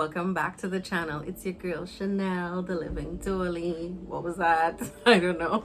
welcome back to the channel. It's your girl Chanel, the Living Dolly. What was that? I don't know.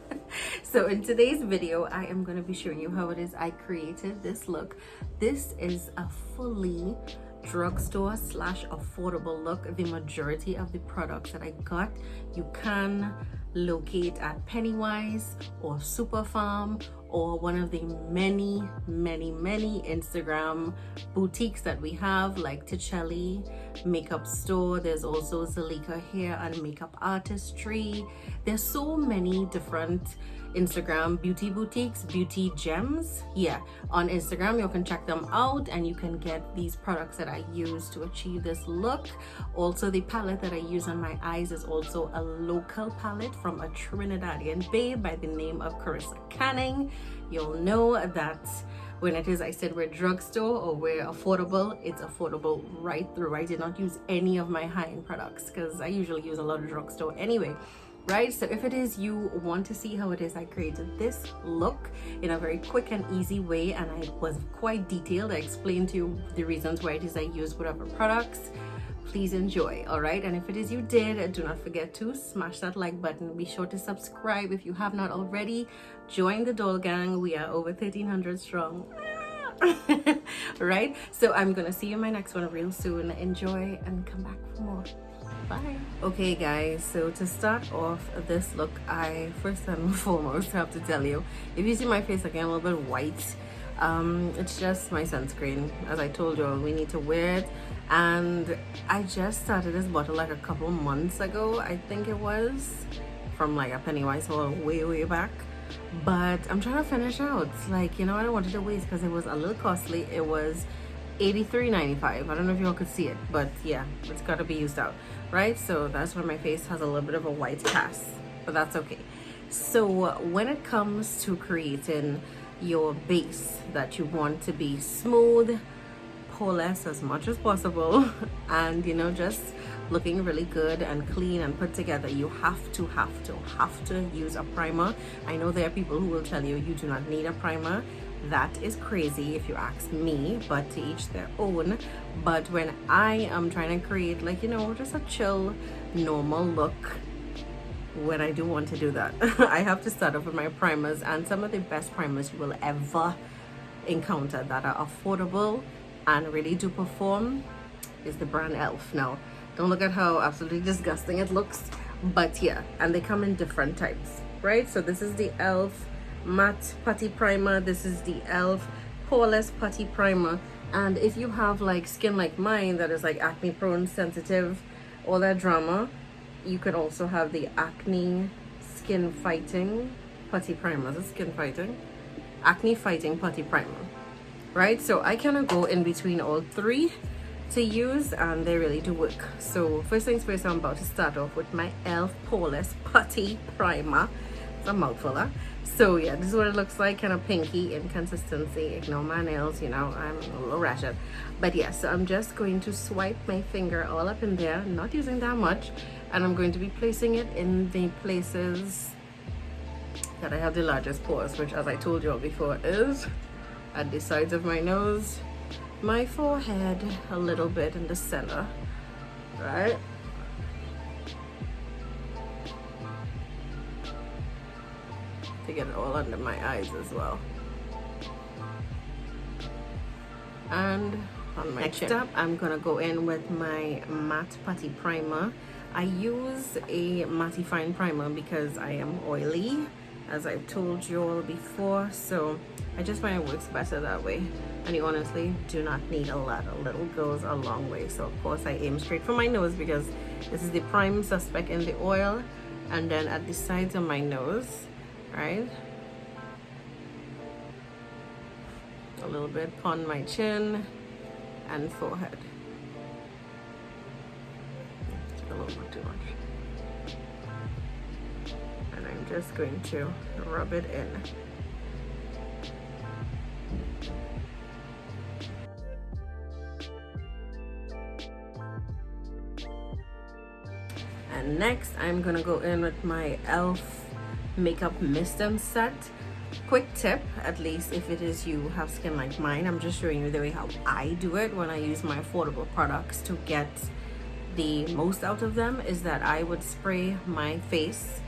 So in today's video I am going to be showing you how it is I created this look. This is a fully drugstore slash affordable look. The majority of the products that I got you can locate at Pennywise or Superfarm or one of the many Instagram boutiques that we have, like Ticelli Makeup Store. There's also Zalika Hair and Makeup Artistry. There's so many different Instagram beauty boutiques, beauty gems. Yeah, on Instagram you can check them out and you can get these products that I use to achieve this look. Also, the palette that I use on my eyes is also a local palette from a Trinidadian babe by the name of Carissa Canning. You'll know that when it is I said we're drugstore or we're affordable, it's affordable right through. I did not use any of my high-end products because I usually use a lot of drugstore anyway, right? So if it is you want to see how it is I created this look in a very quick and easy way, and I was quite detailed, I explained to you the reasons why it is I use whatever products, please enjoy. All right, and if it is you did, do not forget to smash that like button. Be sure to subscribe if you have not already. Join the doll gang. We are over 1,300 strong. Right, so I'm gonna see you in my next one real soon. Enjoy and come back for more. Bye. Okay guys, so to start off this look, I first and foremost have to tell you, if you see my face again a little bit white, it's just my sunscreen. As I told you, we need to wear it, and I just started this bottle like a couple months ago, I think it was, from like a Pennywise haul way back. But I'm trying to finish out, like, you know, I don't want it to waste because it was a little costly. It was $83.95. I don't know if y'all could see it, but yeah, it's got to be used out, right? So that's why my face has a little bit of a white cast, but that's okay. So when it comes to creating your base that you want to be smooth, poreless as much as possible, and you know, just looking really good and clean and put together, you have to use a primer. I know there are people who will tell you you do not need a primer. That is crazy if you ask me, but to each their own. But when I am trying to create, like, you know, just a chill normal look, when I do want to do that, I have to start off with my primers, and some of the best primers you will ever encounter that are affordable and really do perform is the brand Elf. Now don't look at how absolutely disgusting it looks, but yeah, and they come in different types, right? So this is the Elf matte putty primer, this is the Elf poreless putty primer, and if you have like skin like mine that is like acne prone, sensitive, all that drama, you could also have the acne skin fighting putty primer. Is it skin fighting? Acne fighting putty primer, right? So I kind of go in between all three to use, and they really do work. So first things first, I'm about to start off with my Elf poreless putty primer. It's a mouthful, huh? So yeah, this is what it looks like, kind of pinky in consistency. Ignore my nails, you know, I'm a little ratchet, but yeah. So I'm just going to swipe my finger all up in there, not using that much, and I'm going to be placing it in the places that I have the largest pores, which, as I told you all before, is at the sides of my nose, my forehead, a little bit in the center, right? To get it all under my eyes as well, and on my chin. Next up, I'm gonna go in with my matte putty primer. I use a mattifying primer because I am oily, as I've told you all before, so I just find it works better that way. And you honestly do not need a lot. A little goes a long way. So of course I aim straight for my nose because this is the prime suspect in the oil, and then at the sides of my nose, right, a little bit on my chin and forehead. A little bit too much, and I'm just going to rub it in. And next I'm gonna go in with my Elf makeup mist and set. Quick tip, at least if it is you have skin like mine, I'm just showing you the way how I do it when I use my affordable products to get the most out of them is that I would spray my face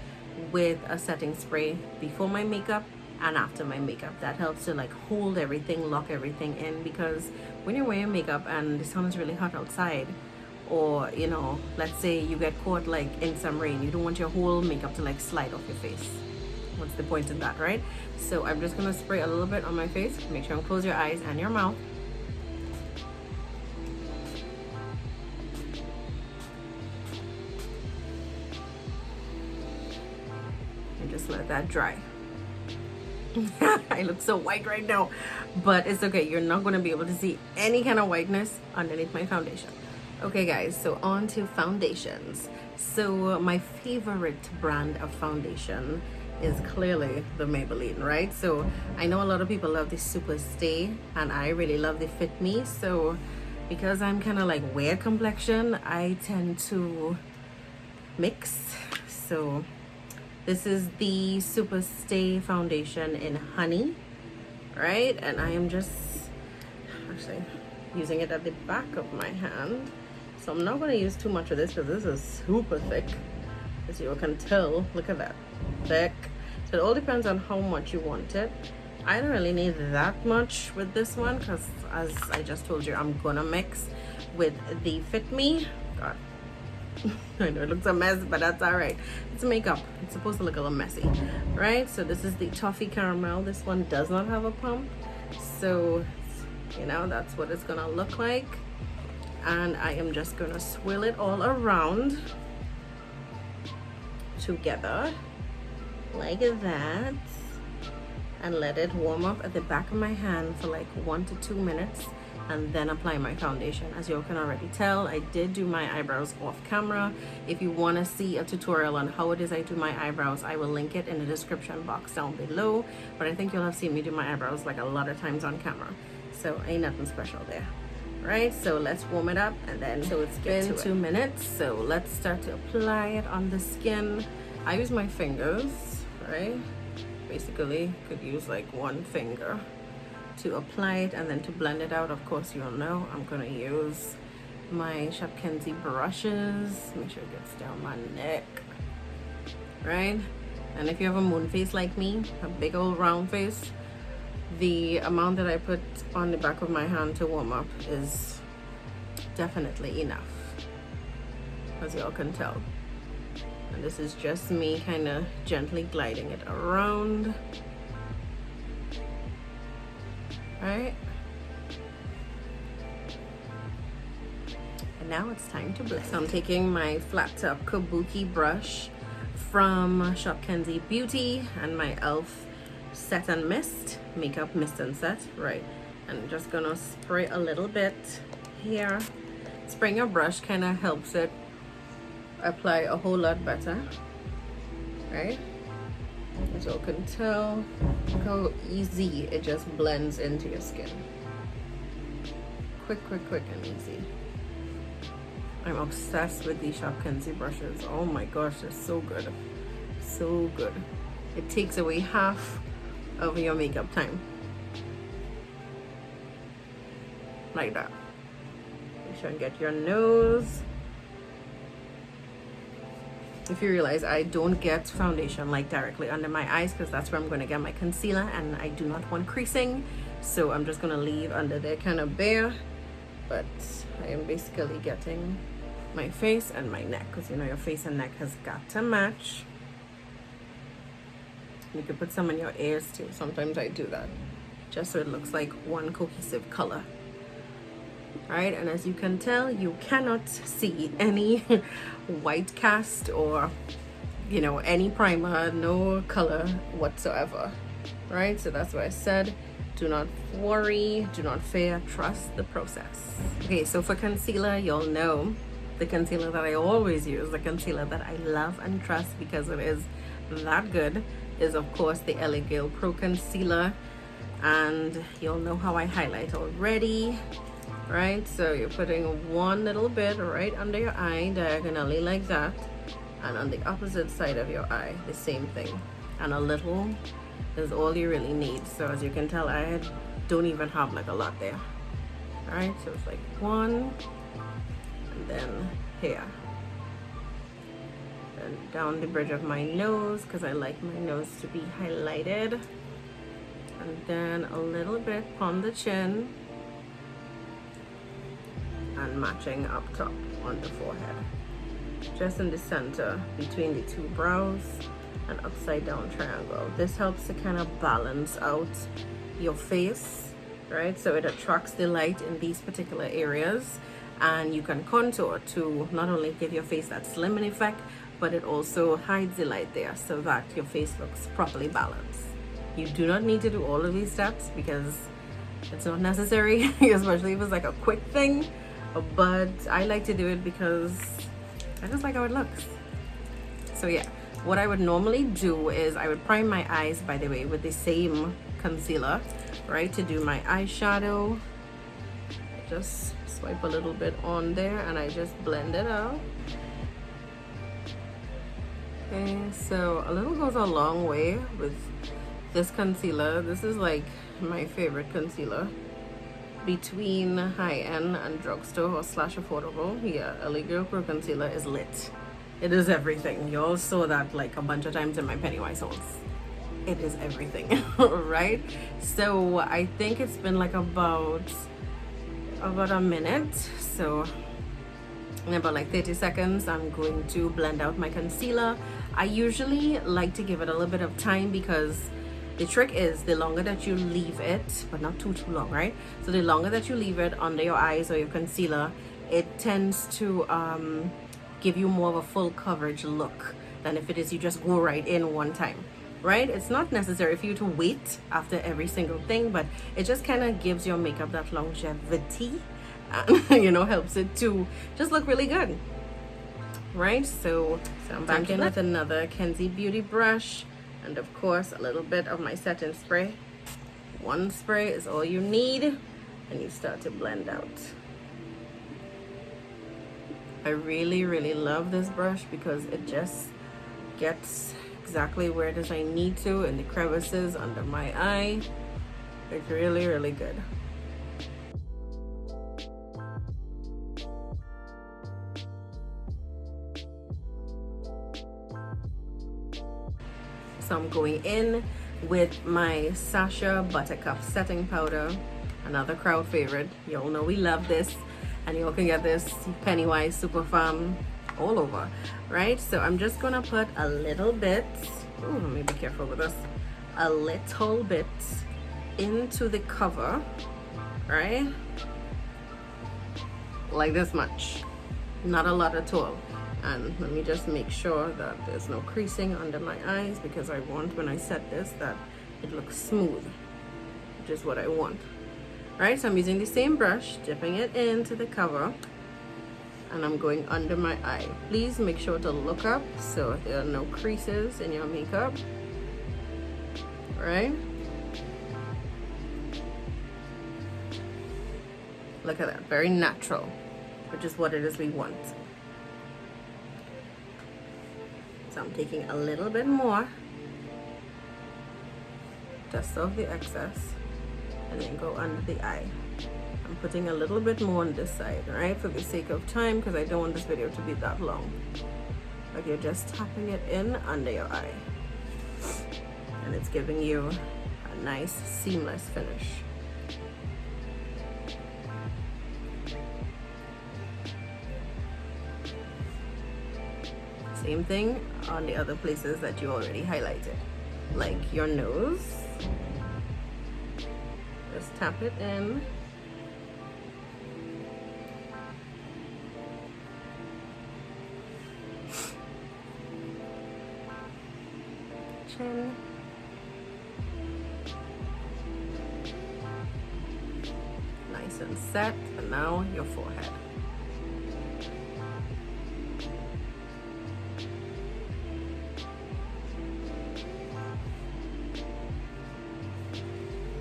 with a setting spray before my makeup and after my makeup. That helps to like hold everything, lock everything in, because when you're wearing makeup and the sun is really hot outside, or you know, let's say you get caught like in some rain, you don't want your whole makeup to like slide off your face. What's the point in that, right? So I'm just gonna spray a little bit on my face. Make sure you close your eyes and your mouth. And just let that dry. I look so white right now, but it's okay. You're not going to be able to see any kind of whiteness underneath my foundation. Okay guys, so on to foundations. So my favorite brand of foundation is clearly the Maybelline, right? So I know a lot of people love the Super Stay and I really love the Fit Me. So because I'm kind of like weird complexion, I tend to mix. So this is the Super Stay foundation in Honey, right? And I am just actually using it at the back of my hand. So I'm not going to use too much of this because this is super thick, as you can tell. Look at that, thick. So it all depends on how much you want it. I don't really need that much with this one because, as I just told you, I'm gonna mix with the Fit Me. God, I know it looks a mess, but that's all right. It's makeup. It's supposed to look a little messy, right? So this is the Toffee Caramel. This one does not have a pump, so you know that's what it's gonna look like. And I am just gonna swirl it all around together like that and let it warm up at the back of my hand for like 1 to 2 minutes, and then apply my foundation. As you can already tell, I did do my eyebrows off camera. If you want to see a tutorial on how it is I do my eyebrows, I will link it in the description box down below, but I think you'll have seen me do my eyebrows like a lot of times on camera, so ain't nothing special there, right? So let's warm it up, and then so it's been 2 minutes, so let's start to apply it on the skin. I use my fingers, right? Basically could use like one finger to apply it, and then to blend it out, of course you'll know I'm gonna use my Shot brushes. Make sure it gets down my neck, right? And if you have a moon face like me, a big old round face, the amount that I put on the back of my hand to warm up is definitely enough, as y'all can tell. And this is just me kind of gently gliding it around, right? And now it's time to blend. So I'm taking my flat top kabuki brush from Shop Beauty and my e.l.f. Set and Mist, Makeup Mist and Set, right? And I'm just gonna spray a little bit here. Spraying your brush kind of helps it apply a whole lot better, right? As you can tell, look how easy it just blends into your skin. Quick and easy. I'm obsessed with these Shop brushes. Oh my gosh, they're so good, so good. It takes away half of your makeup time, like that. Make sure and get your nose. If you realize I don't get foundation like directly under my eyes, because that's where I'm going to get my concealer, and I do not want creasing, so I'm just going to leave under there kind of bare. But I am basically getting my face and my neck, because you know your face and neck has got to match. You can put some in your ears too. Sometimes I do that just so it looks like one cohesive color, right? And as you can tell, you cannot see any white cast or, you know, any primer, no color whatsoever, right? So that's why I said, do not worry, do not fear, trust the process. Okay, so for concealer, you'll know the concealer that I always use, the concealer that I love and trust because it is that good, is of course the LA Girl Pro Concealer. And you'll know how I highlight already, right? So you're putting one little bit right under your eye diagonally like that, and on the opposite side of your eye the same thing, and a little is all you really need. So as you can tell, I don't even have like a lot there. All right, so it's like one, and then here. And down the bridge of my nose, because I like my nose to be highlighted. And then a little bit on the chin. And matching up top on the forehead. Just in the center between the two brows. An upside down triangle. This helps to kind of balance out your face, right? So it attracts the light in these particular areas, and you can contour to not only give your face that slimming effect, but it also hides the light there so that your face looks properly balanced. You do not need to do all of these steps because it's not necessary, especially if it's like a quick thing, but I like to do it because I just like how it looks. So yeah, what I would normally do is I would prime my eyes, by the way, with the same concealer, right, to do my eyeshadow. Just swipe a little bit on there and I just blend it out. Okay, so a little goes a long way with this concealer. This is like my favorite concealer between high-end and drugstore or slash affordable. Yeah, LA Girl Pro concealer is lit. It is everything. You all saw that like a bunch of times in my Pennywise hauls. It is everything, right? So I think it's been like about a minute. So in about like 30 seconds, I'm going to blend out my concealer. I usually like to give it a little bit of time because the trick is the longer that you leave it, but not too long, right? So the longer that you leave it under your eyes or your concealer, it tends to give you more of a full coverage look than if it is you just go right in one time, right? It's not necessary for you to wait after every single thing, but it just kind of gives your makeup that longevity and you know, helps it to just look really good, right? So I'm back in with another Kenzie Beauty brush and of course a little bit of my setting spray. One spray is all you need and you start to blend out. I really love this brush because it just gets exactly where it is I need to in the crevices under my eye. It's really good. So I'm going in with my Sacha Buttercup setting powder, another crowd favorite. You all know we love this. And you all can get this Pennywise Super Farm all over, right? So I'm just gonna put a little bit, let me be careful with this, a little bit into the cover, right? Like this much, not a lot at all. And let me just make sure that there's no creasing under my eyes because I want, when I set this, that it looks smooth, which is what I want. Right, so I'm using the same brush, dipping it into the cover, and I'm going under my eye. Please make sure to look up so there are no creases in your makeup, right? Look at that, very natural, which is what it is we want. So I'm taking a little bit more, dust off the excess, and then go under the eye. I'm putting a little bit more on this side, right, for the sake of time, because I don't want this video to be that long. But you're just tapping it in under your eye, and it's giving you a nice seamless finish. Same thing on the other places that you already highlighted, like your nose. Just tap it in. Chin. Nice and set. And now your forehead.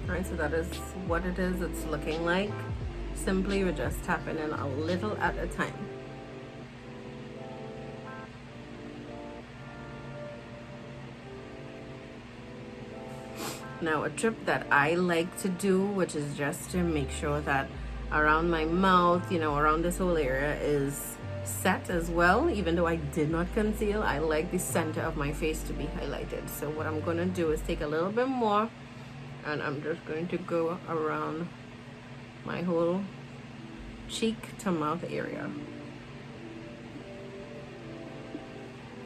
Alright, so that is what it is. It's looking like. Simply, we're just tapping in a little at a time. Now, a tip that I like to do, which is just to make sure that around my mouth, you know, around this whole area is set as well. Even though I did not conceal, I like the center of my face to be highlighted. So what I'm gonna do is take a little bit more, and I'm just going to go around my whole cheek to mouth area.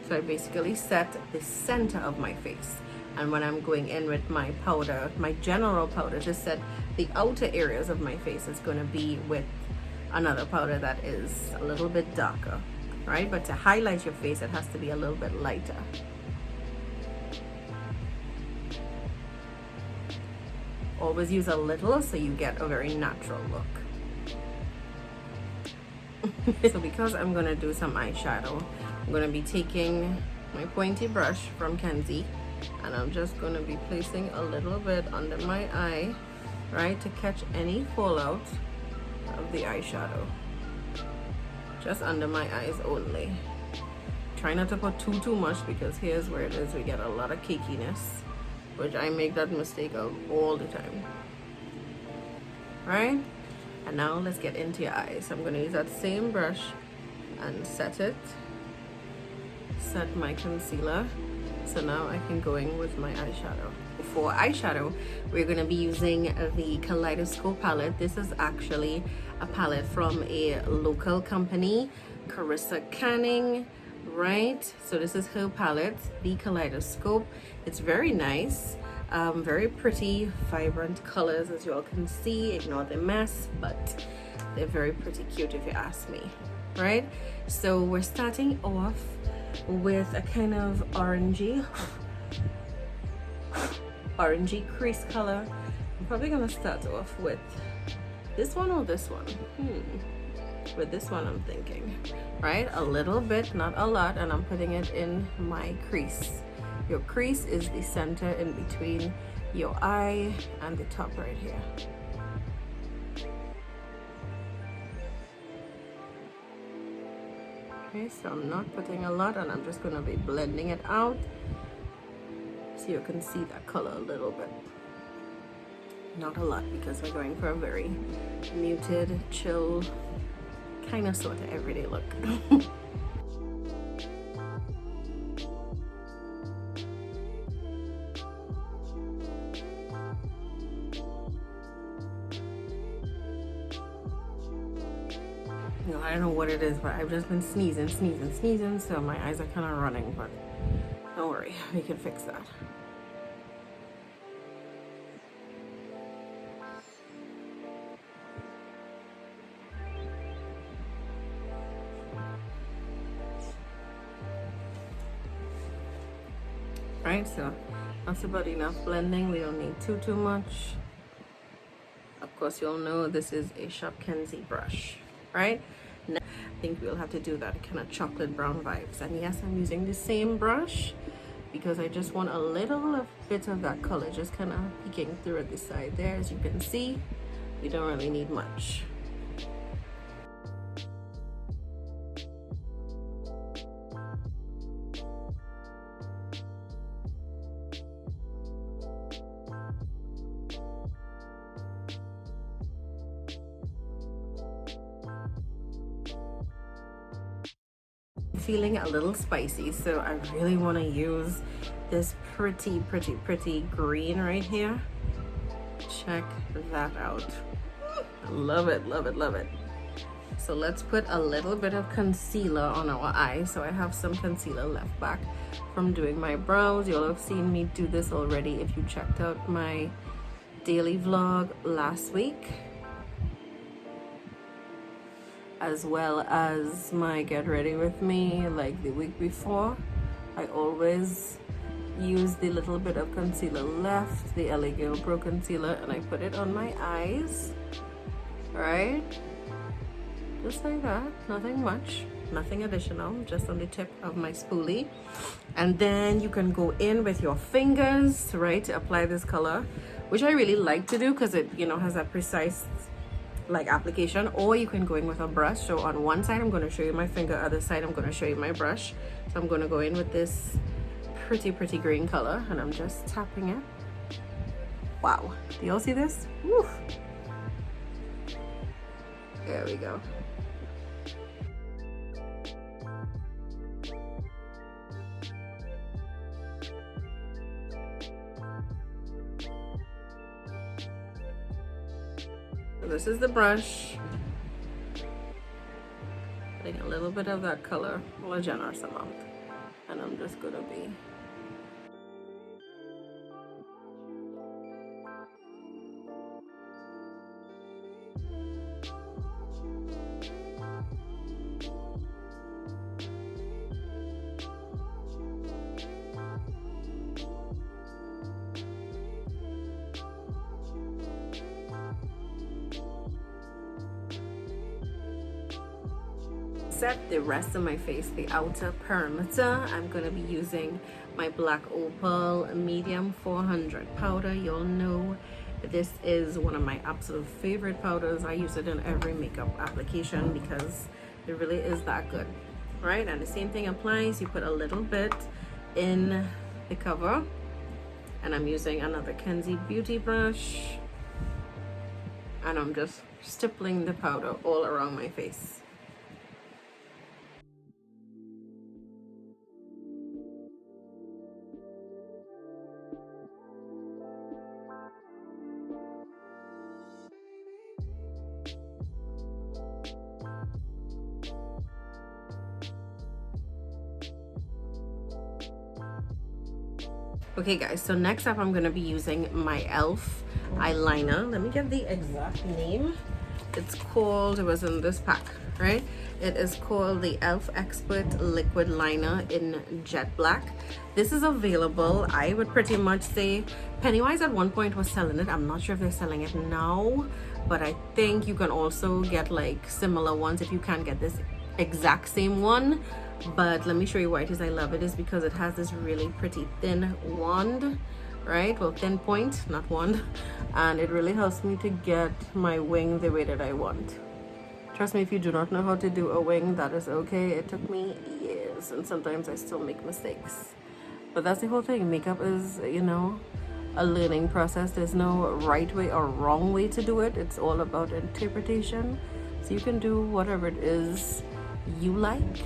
So I basically set the center of my face. And when I'm going in with my powder, my general powder to set the outer areas of my face, is going to be with another powder that is a little bit darker, right? But to highlight your face, it has to be a little bit lighter. Always use a little so you get a very natural look. So because I'm going to do some eyeshadow, I'm going to be taking my pointy brush from Kenzie, and I'm just going to be placing a little bit under my eye, right, to catch any fallout of the eyeshadow. Just under my eyes only. Try not to put too much, because here's where it is, we get a lot of cakiness, which I make that mistake of all the time. Right? And now let's get into your eyes. I'm going to use that same brush and set it. Set my concealer. So now I can go in with my eyeshadow. For eyeshadow, we're going to be using the Kaleidoscope Palette. This is actually a palette from a local company, Carissa Canning, right? So this is her palette, the Kaleidoscope. It's very nice, very pretty, vibrant colors, as you all can see. Ignore the mess, but they're very pretty cute if you ask me, right? So we're starting off with a kind of orangey crease color. I'm probably gonna start off with this one or this one. With this one, I'm thinking, right? A little bit, not a lot, and I'm putting it in my crease. Your crease is the center in between your eye and the top right here. Okay, so I'm not putting a lot, and I'm just going to be blending it out so you can see that color a little bit. Not a lot, because we're going for a very muted, chill, kind of sort of everyday look. No, I don't know what it is, but I've just been sneezing, so my eyes are kind of running, but don't worry, we can fix that. Right, so that's about enough blending. We don't need too much. Of course, you'll know this is a Shop Kenzie brush, right? Now, I think we'll have to do that kind of chocolate brown vibes. And yes, I'm using the same brush because I just want a little bit of that color just kind of peeking through at the side there. As you can see, we don't really need much. Feeling a little spicy, so I really want to use this pretty green right here. Check that out. Love it. So let's put a little bit of concealer on our eyes. So I have some concealer left back from doing my brows. You'll have seen me do this already if you checked out my daily vlog last week, as well as my get ready with me like the week before. I always use the little bit of concealer left, the LA Girl Pro concealer, and I put it on my eyes, right? Just like that, nothing much, nothing additional, just on the tip of my spoolie. And then you can go in with your fingers, right, to apply this color, which I really like to do because it, you know, has that precise like application. Or you can go in with a brush. So on one side I'm going to show you my finger, other side I'm going to show you my brush. So I'm going to go in with this pretty green color, and I'm just tapping it. Wow, do y'all see this? Woo. There we go. This is the brush. Putting a little bit of that color, well, a generous amount. And I'm just gonna be set the rest of my face, the outer perimeter. I'm going to be using my Black Opal Medium 400 powder. You'll know this is one of my absolute favorite powders. I use it in every makeup application because it really is that good, right? And the same thing applies. You put a little bit in the cover, and I'm using another Kenzie Beauty brush, and I'm just stippling the powder all around my face. Okay guys, so next up I'm going to be using my e.l.f. eyeliner. Let me get the exact name. It's called, it was in this pack, right? It is called the e.l.f. Expert Liquid Liner in Jet Black. This is available, I would pretty much say, Pennywise at one point was selling it. I'm not sure if they're selling it now, but I think you can also get like similar ones if you can't get this exact same one. But let me show you why it is I love it. Is because it has this really pretty thin wand, right? Well, thin point, not wand, and it really helps me to get my wing the way that I want. Trust me, if you do not know how to do a wing, that is okay. It took me years, and sometimes I still make mistakes, but that's the whole thing. Makeup is, you know, a learning process. There's no right way or wrong way to do it. It's all about interpretation. So you can do whatever it is you like,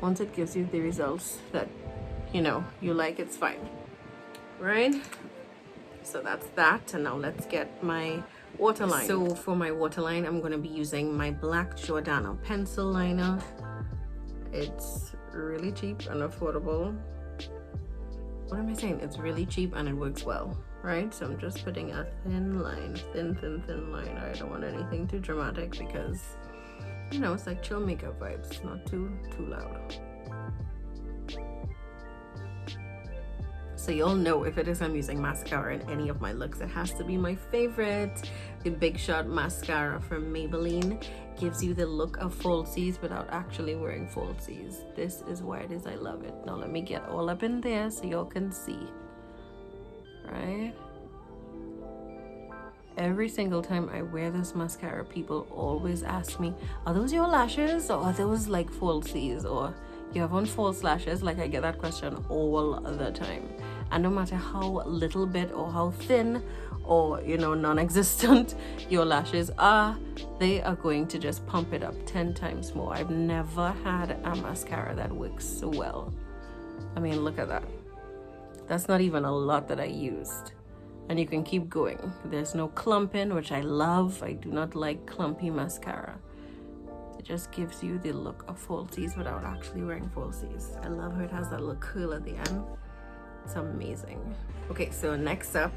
once it gives you the results that you know you like. It's fine, right? So that's that. And now let's get my waterline. So for my waterline, I'm going to be using my black Giordano pencil liner. It's really cheap and affordable. What am I saying? It's really cheap and it works well, right? So I'm just putting a thin line, thin line. I don't want anything too dramatic because, you know, it's like chill makeup vibes, not too loud. So you'll know if it is I'm using mascara in any of my looks. It has to be my favorite. The Big Shot Mascara from Maybelline gives you the look of falsies without actually wearing falsies. This is why it is I love it. Now let me get all up in there so y'all can see, right? Every single time I wear this mascara, people always ask me, are those your lashes or are those like falsies, or you have on false lashes? Like, I get that question all the time. And no matter how little bit or how thin or, you know, non-existent your lashes are, they are going to just pump it up 10 times more. I've never had a mascara that works so well. I mean, look at that. That's not even a lot that I used. And you can keep going. There's no clumping, which I love. I do not like clumpy mascara. It just gives you the look of falsies without actually wearing falsies. I love how it has that little curl at the end. It's amazing. Okay, so next up,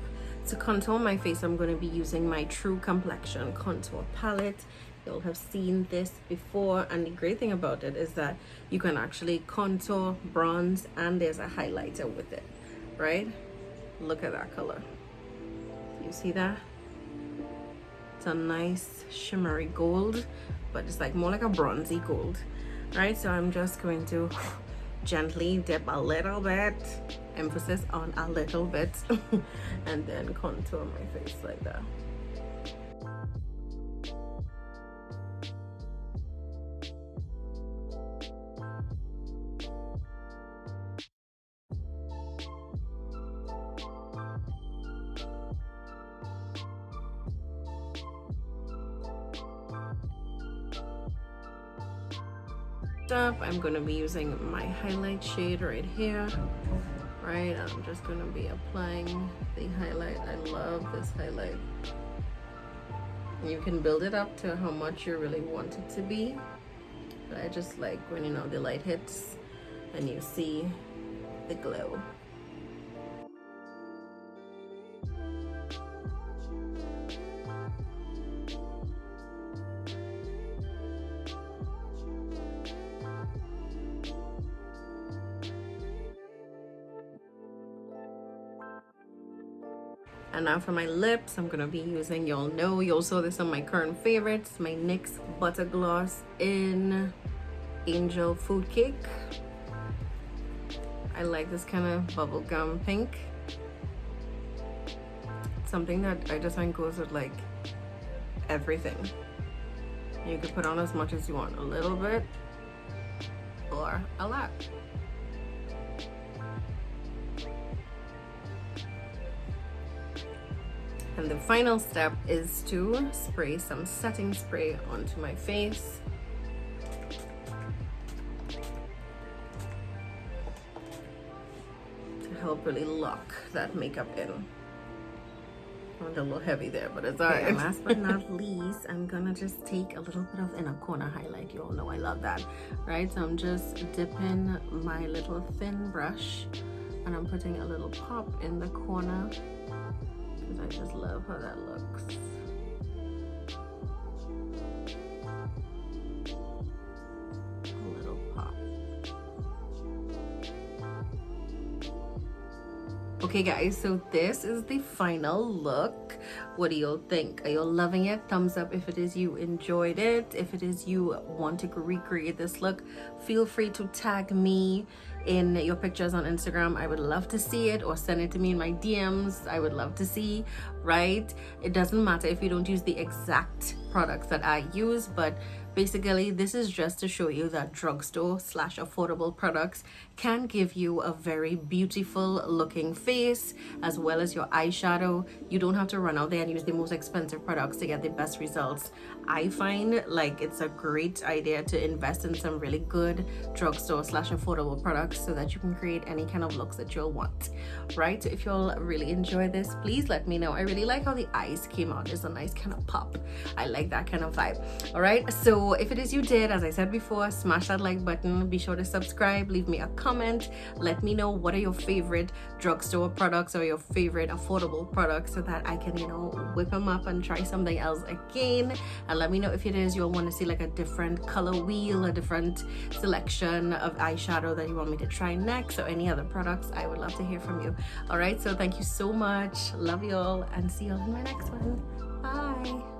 to contour my face, I'm going to be using my True Complexion Contour Palette. You'll have seen this before, and the great thing about it is that you can actually contour, bronze, and there's a highlighter with it, right? Look at that color. You see that? It's a nice shimmery gold, but it's like more like a bronzy gold, right? So I'm just going to gently dip a little bit, emphasis on a little bit, and then contour my face like that. I'm going to be using my highlight shade right here, right? I'm just going to be applying the highlight. I love this highlight. You can build it up to how much you really want it to be. But I just like when, you know, the light hits and you see the glow. And now for my lips, I'm gonna be using, y'all know, you all saw this on my current favorites, my NYX ButterGloss in Angel Food Cake. I like this kind of bubblegum pink. It's something that I just think goes with like everything. You could put on as much as you want, a little bit or a lot. And the final step is to spray some setting spray onto my face. To help really lock that makeup in. I'm a little heavy there, but it's alright. And last but not least, I'm gonna just take a little bit of inner corner highlight. You all know I love that, right? So I'm just dipping my little thin brush and I'm putting a little pop in the corner. I just love how that looks. A little pop. Okay guys, so this is the final look. What do y'all think? Are y'all loving it? Thumbs up if it is you enjoyed it. If it is you want to recreate this look, feel free to tag me in your pictures on Instagram. I would love to see it, or send it to me in my DMs. I would love to see, right? It doesn't matter if you don't use the exact products that I use, but basically this is just to show you that drugstore / affordable products can give you a very beautiful looking face as well as your eyeshadow. You don't have to run out there and use the most expensive products to get the best results. I find like it's a great idea to invest in some really good drugstore / affordable products so that you can create any kind of looks that you'll want, right? So if you'll really enjoy this, please let me know. I really like how the eyes came out. There's a nice kind of pop. I like that kind of vibe. All right, so if it is you did, as I said before, smash that like button. Be sure to subscribe, leave me a comment, let me know what are your favorite drugstore products or your favorite affordable products so that I can, you know, whip them up and try something else again. And let me know if it is you'll want to see like a different color wheel, a different selection of eyeshadow that you want me to try next, or any other products. I would love to hear from you. All right, so thank you so much. Love you all and see you all in my next one. Bye.